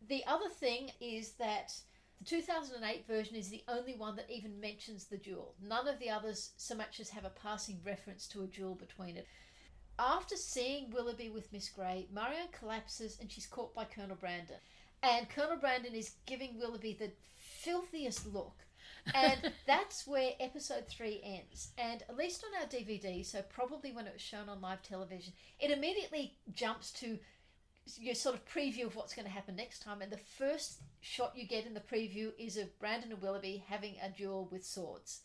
The other thing is that the 2008 version is the only one that even mentions the duel. None of the others so much as have a passing reference to a duel between it. After seeing Willoughby with Miss Grey, Marianne collapses and she's caught by Colonel Brandon. And Colonel Brandon is giving Willoughby the filthiest look. And that's where episode 3 ends. And at least on our DVD, so probably when it was shown on live television, it immediately jumps to your sort of preview of what's going to happen next time. And the first shot you get in the preview is of Brandon and Willoughby having a duel with swords.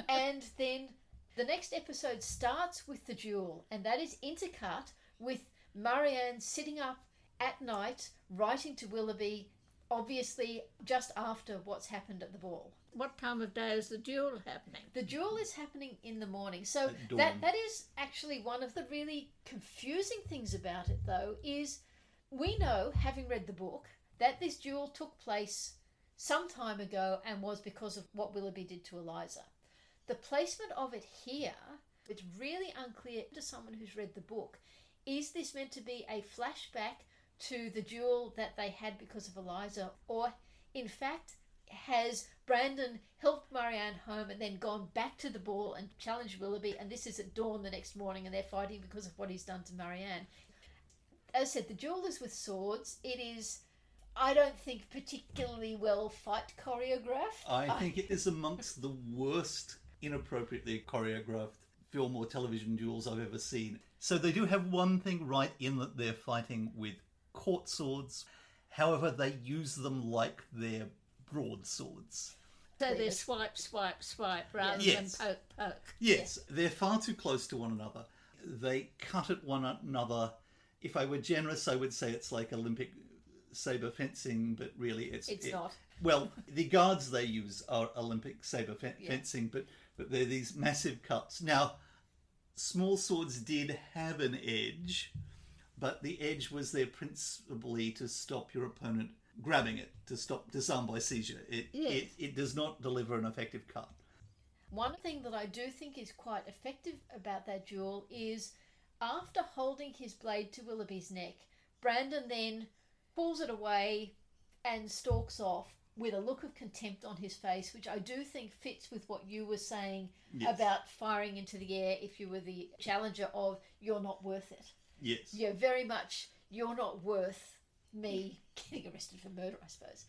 And then the next episode starts with the duel, and that is intercut with Marianne sitting up at night writing to Willoughby, obviously just after what's happened at the ball. What time of day is the duel happening? The duel is happening in the morning. So that is actually one of the really confusing things about it, though, is we know, having read the book, that this duel took place some time ago and was because of what Willoughby did to Eliza. The placement of it here, it's really unclear to someone who's read the book. Is this meant to be a flashback to the duel that they had because of Eliza, or in fact has Brandon helped Marianne home and then gone back to the ball and challenged Willoughby, and this is at dawn the next morning and they're fighting because of what he's done to Marianne? As I said, the duel is with swords. It is, I don't think, particularly well fight choreographed. I think it is amongst the worst inappropriately choreographed film or television duels I've ever seen. So they do have one thing right in that they're fighting with court swords. However, they use them like they're broadswords. So they're swipe, swipe, swipe rather than poke, poke. Yes, they're far too close to one another. They cut at one another. If I were generous, I would say it's like Olympic saber fencing, but really it's not. Well, the guards they use are Olympic saber fencing, but they're these massive cuts. Now, small swords did have an edge, but the edge was there principally to stop your opponent grabbing it, to stop disarm by seizure. It does not deliver an effective cut. One thing that I do think is quite effective about that duel is after holding his blade to Willoughby's neck, Brandon then pulls it away and stalks off with a look of contempt on his face, which I do think fits with what you were saying about firing into the air if you were the challenger of, you're not worth it. Yes. You're very much, you're not worth me getting arrested for murder, I suppose.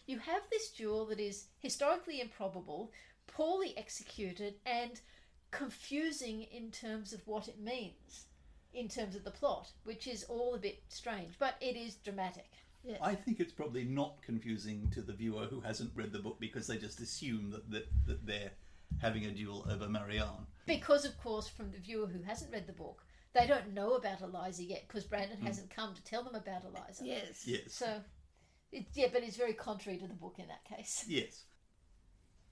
You have this duel that is historically improbable, poorly executed, and confusing in terms of what it means, in terms of the plot, which is all a bit strange, but it is dramatic. Yes. I think it's probably not confusing to the viewer who hasn't read the book because they just assume that they're having a duel over Marianne. Because, of course, from the viewer who hasn't read the book, they don't know about Eliza yet because Brandon hasn't come to tell them about Eliza. Yes. Yes. So, but it's very contrary to the book in that case. Yes.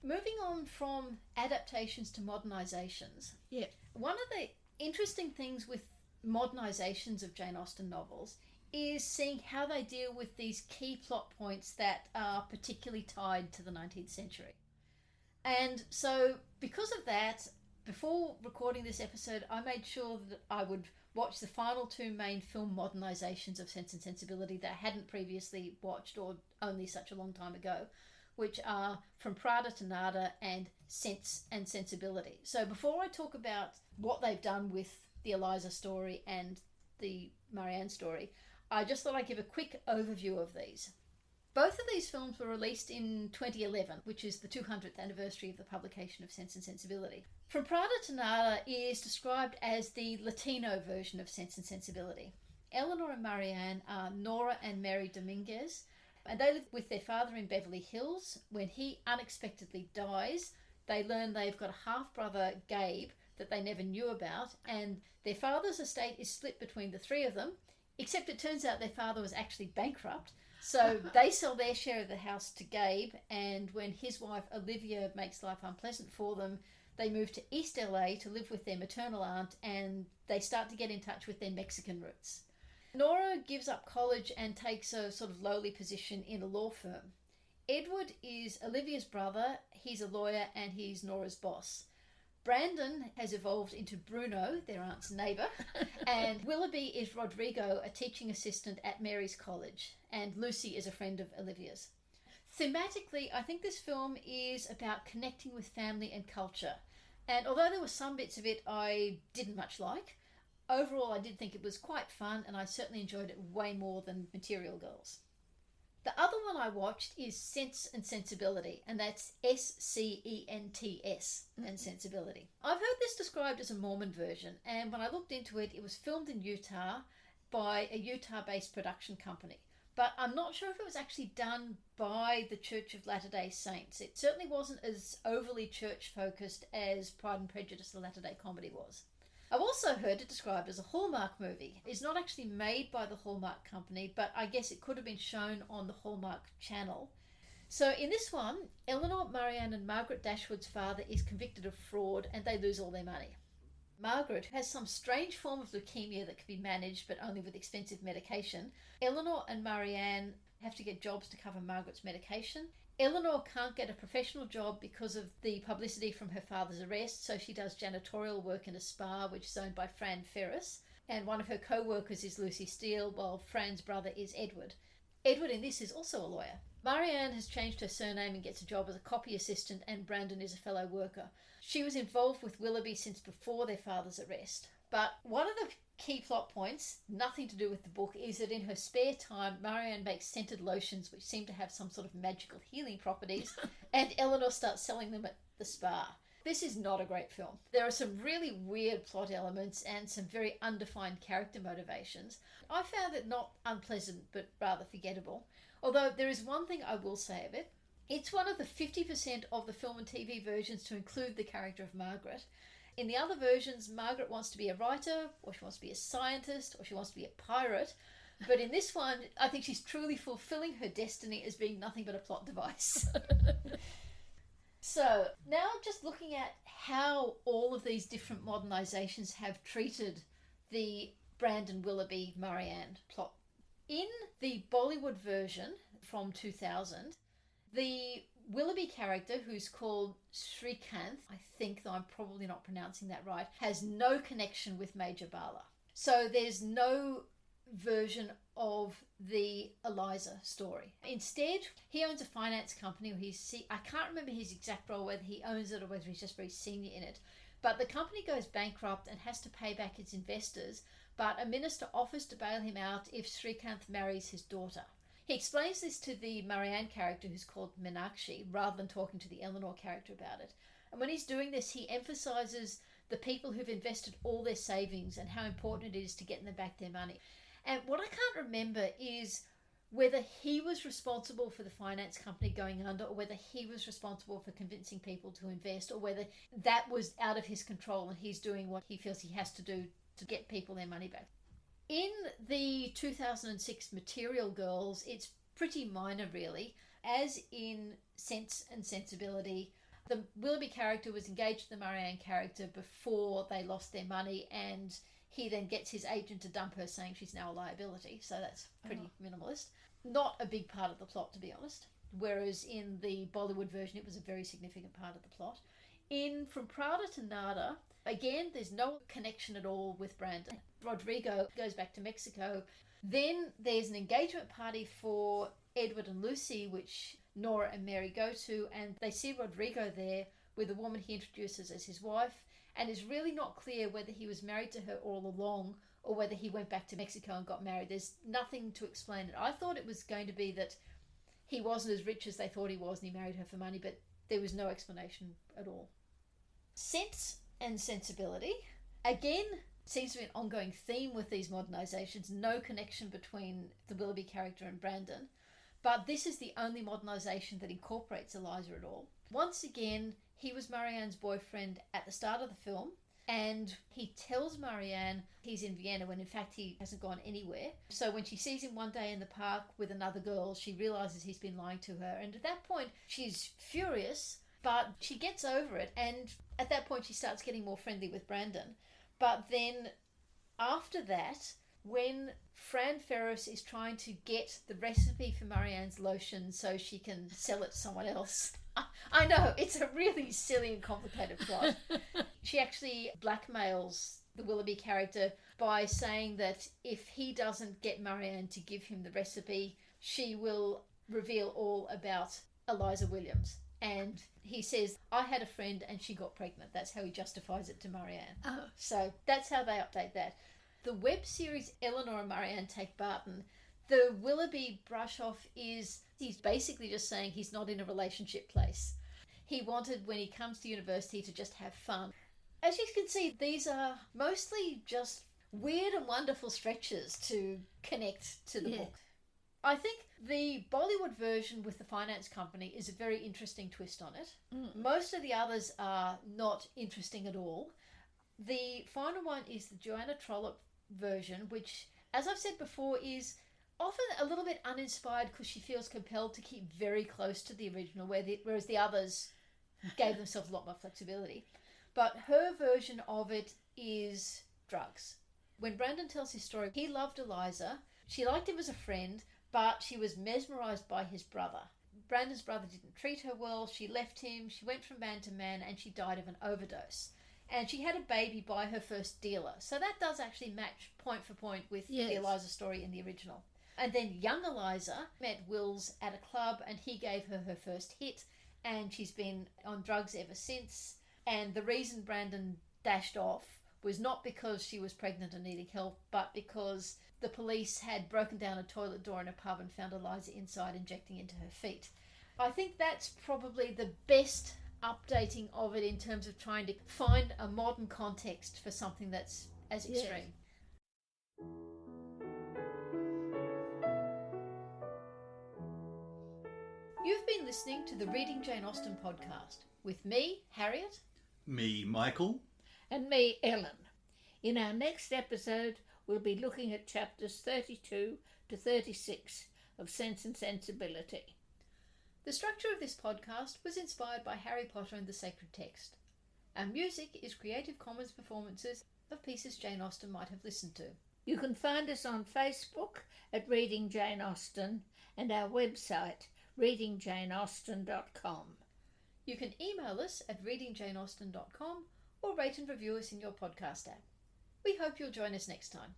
Moving on from adaptations to modernisations. Yeah. One of the interesting things with modernisations of Jane Austen novels is seeing how they deal with these key plot points that are particularly tied to the 19th century. And so, because of that, before recording this episode, I made sure that I would watch the final two main film modernisations of Sense and Sensibility that I hadn't previously watched or only such a long time ago, which are From Prada to Nada and Sense and Sensibility. So before I talk about what they've done with the Eliza story and the Marianne story, I just thought I'd give a quick overview of these. Both of these films were released in 2011, which is the 200th anniversary of the publication of Sense and Sensibility. From Prada to Nada is described as the Latino version of Sense and Sensibility. Elinor and Marianne are Nora and Mary Dominguez, and they live with their father in Beverly Hills. When he unexpectedly dies, they learn they've got a half-brother, Gabe, that they never knew about, and their father's estate is split between the three of them, except it turns out their father was actually bankrupt. So they sell their share of the house to Gabe, and when his wife Olivia makes life unpleasant for them, they move to East LA to live with their maternal aunt, and they start to get in touch with their Mexican roots. Nora gives up college and takes a sort of lowly position in a law firm. Edward is Olivia's brother, he's a lawyer and he's Nora's boss. Brandon has evolved into Bruno, their aunt's neighbour, and Willoughby is Rodrigo, a teaching assistant at Mary's college, and Lucy is a friend of Olivia's. Thematically, I think this film is about connecting with family and culture, and although there were some bits of it I didn't much like, overall I did think it was quite fun, and I certainly enjoyed it way more than Material Girls. The other one I watched is Sense and Sensibility, and that's SCENTS and Sensibility. I've heard this described as a Mormon version, and when I looked into it, it was filmed in Utah by a Utah-based production company. But I'm not sure if it was actually done by the Church of Latter-day Saints. It certainly wasn't as overly church-focused as Pride and Prejudice, the Latter-day Comedy was. I've also heard it described as a Hallmark movie. It's not actually made by the Hallmark company, but I guess it could have been shown on the Hallmark channel. So in this one, Elinor, Marianne and Margaret Dashwood's father is convicted of fraud and they lose all their money. Margaret has some strange form of leukemia that can be managed, but only with expensive medication. Elinor and Marianne have to get jobs to cover Margaret's medication. Elinor can't get a professional job because of the publicity from her father's arrest, so she does janitorial work in a spa, which is owned by Fran Ferris. And one of her co-workers is Lucy Steele, while Fran's brother is Edward. Edward in this is also a lawyer. Marianne has changed her surname and gets a job as a copy assistant, and Brandon is a fellow worker. She was involved with Willoughby since before their father's arrest. But one of the key plot points, nothing to do with the book, is that in her spare time, Marianne makes scented lotions which seem to have some sort of magical healing properties, and Elinor starts selling them at the spa. This is not a great film. There are some really weird plot elements and some very undefined character motivations. I found it not unpleasant, but rather forgettable. Although there is one thing I will say of it. It's one of the 50% of the film and TV versions to include the character of Margaret. In the other versions, Margaret wants to be a writer, or she wants to be a scientist, or she wants to be a pirate. But in this one, I think she's truly fulfilling her destiny as being nothing but a plot device. So, now just looking at how all of these different modernisations have treated the Brandon Willoughby Marianne plot. In the Bollywood version from 2000, the Willoughby character, who's called Srikanth, I think, though I'm probably not pronouncing that right, has no connection with Major Bala. So there's no version of the Eliza story. Instead, he owns a finance company. I can't remember his exact role, whether he owns it or whether he's just very senior in it. But the company goes bankrupt and has to pay back its investors, but a minister offers to bail him out if Srikanth marries his daughter. He explains this to the Marianne character, who's called Meenakshi, rather than talking to the Elinor character about it. And when he's doing this, he emphasises the people who've invested all their savings and how important it is to get them back their money. And what I can't remember is whether he was responsible for the finance company going under, or whether he was responsible for convincing people to invest, or whether that was out of his control and he's doing what he feels he has to do to get people their money back. In the 2006 Material Girls, it's pretty minor really. As in Sense and Sensibility, the Willoughby character was engaged to the Marianne character before they lost their money, and he then gets his agent to dump her, saying she's now a liability. So that's pretty minimalist. Not a big part of the plot, to be honest. Whereas in the Bollywood version, it was a very significant part of the plot. In From Prada to Nada, again, there's no connection at all with Brandon. Rodrigo goes back to Mexico. Then there's an engagement party for Edward and Lucy, which Nora and Mary go to, and they see Rodrigo there with a woman he introduces as his wife, and it's really not clear whether he was married to her all along or whether he went back to Mexico and got married. There's nothing to explain it. I thought it was going to be that he wasn't as rich as they thought he was and he married her for money, but there was no explanation at all. Sense and Sensibility, again, seems to be an ongoing theme with these modernisations. No connection between the Willoughby character and Brandon. But this is the only modernisation that incorporates Eliza at all. Once again, he was Marianne's boyfriend at the start of the film, and he tells Marianne he's in Vienna when in fact he hasn't gone anywhere. So when she sees him one day in the park with another girl, she realises he's been lying to her, and at that point she's furious, but she gets over it, and at that point she starts getting more friendly with Brandon. But then after that, when Fran Ferris is trying to get the recipe for Marianne's lotion so she can sell it to someone else, I know, it's a really silly and complicated plot. She actually blackmails the Willoughby character by saying that if he doesn't get Marianne to give him the recipe, she will reveal all about Eliza Williams. And he says, I had a friend and she got pregnant. That's how he justifies it to Marianne. Oh. So that's how they update that. The web series Elinor and Marianne Take Barton, the Willoughby brush off is he's basically just saying he's not in a relationship place. He wanted, when he comes to university, to just have fun. As you can see, these are mostly just weird and wonderful stretches to connect to the book. I think the Bollywood version with the finance company is a very interesting twist on it. Most of the others are not interesting at all. The final one is the Joanna Trollope version, which, as I've said before, is often a little bit uninspired because she feels compelled to keep very close to the original, whereas the others gave themselves a lot more flexibility. But her version of it is drugs. When Brandon tells his story, he loved Eliza. She liked him as a friend, but she was mesmerised by his brother. Brandon's brother didn't treat her well. She left him. She went from man to man, and she died of an overdose. And she had a baby by her first dealer. So that does actually match point for point with the Eliza story in the original. And then young Eliza met Wills at a club, and he gave her her first hit, and she's been on drugs ever since. And the reason Brandon dashed off was not because she was pregnant and needing help, but because the police had broken down a toilet door in a pub and found Eliza inside, injecting into her feet. I think that's probably the best updating of it in terms of trying to find a modern context for something that's as extreme. You've been listening to the Reading Jane Austen podcast with me, Harriet. Me, Michael. And me, Ellen. In our next episode, we'll be looking at chapters 32 to 36 of Sense and Sensibility. The structure of this podcast was inspired by Harry Potter and the Sacred Text. Our music is Creative Commons performances of pieces Jane Austen might have listened to. You can find us on Facebook at Reading Jane Austen and our website readingjaneausten.com. You can email us at readingjaneausten.com or rate and review us in your podcast app. We hope you'll join us next time.